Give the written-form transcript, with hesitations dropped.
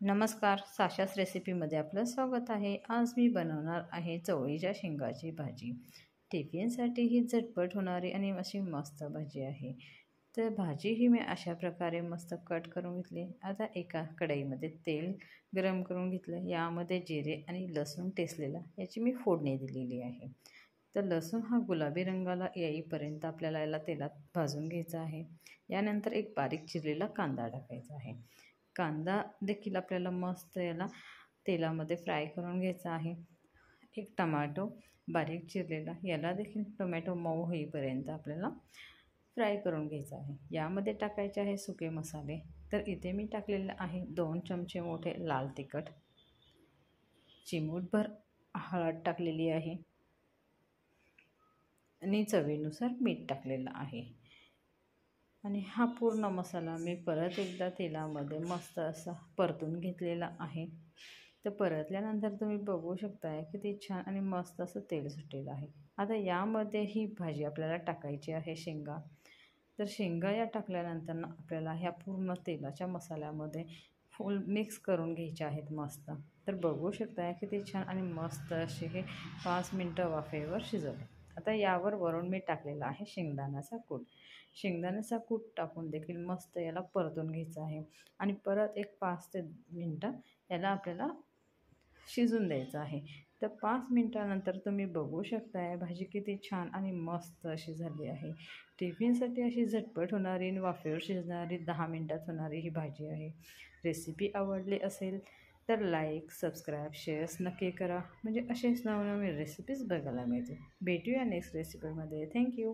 नमस्कार, साशाच रेसिपीमध्ये आपलं स्वागत आहे। आज मी बनवणार आहे चवळीच्या शेंगाची भाजी। टिफिनसाठी ही झटपट होणारी आणि अशी मस्त भाजी आहे। तर भाजी ही मी अशा प्रकारे मस्त कट करून घेतली। आता एका कढईमध्ये तेल गरम करून घेतलं। यामध्ये जिरे आणि लसूण ठेचलेला याची मी फोडणी दिलेली आहे। तर लसूण हा गुलाबी रंगाला येईपर्यंत आपल्याला याला तेलात भाजून घ्यायचा आहे। यानंतर एक बारीक चिरलेला कांदा टाकायचा आहे। कांदा देखील आपल्याला मस्त याला तेलामध्ये फ्राय करून घ्यायचा आहे। एक टमाटो बारीक चिरलेला, याला देखील टोमॅटो मऊ होईपर्यंत आपल्याला फ्राय करून घ्यायचा आहे। यामध्ये टाकायचे आहे सुके मसाले। तर इथे मी टाकलेले आहे 2 चमचे मोठे लाल तिखट, चिमूटभर हळद टाकलेली आहे आणि चवीनुसार मीठ टाकलेलं आहे। आणि हा पूर्ण मसाला मी परत एकदा तेलामध्ये मस्त असा परतून घेतलेला आहे। तर परतल्यानंतर तुम्ही बघू शकताय किती छान आणि मस्त असं तेल सुटलेलं आहे। आता यामध्ये ही भाजी आपल्याला टाकायची आहे शेंगा। तर शेंगा या टाकल्यानंतर ना आपल्याला ह्या पूर्ण तेलाच्या मसाल्यामध्ये फुल मिक्स करून घ्यायचे आहेत मस्त। तर बघू शकताय किती छान आणि मस्त असे हे 5 मिनटं वाफेवर शिजवले। आता यावर वरून मी टाकलेला आहे शेंगदाण्याचा कूट। शेंगदाण्याचा कूट टाकून देखील मस्त याला परतून घ्यायचं आहे आणि परत एक 5 ते मिनटं याला आपल्याला शिजून द्यायचं आहे। तर 5 मिनटानंतर तुम्ही बघू शकताय भाजी किती छान आणि मस्त अशी झाली आहे। टिफिनसाठी अशी झटपट होणारी आणि वाफेवर शिजणारी 10 मिनटात होणारी ही भाजी आहे। रेसिपी आवडली असेल तर लाईक, सबस्क्राईब, शेअर्स नक्की करा, म्हणजे असेच नवनवीन रेसिपीज बघायला मिळतील। भेटूया नेक्स्ट रेसिपीमध्ये। थँक्यू।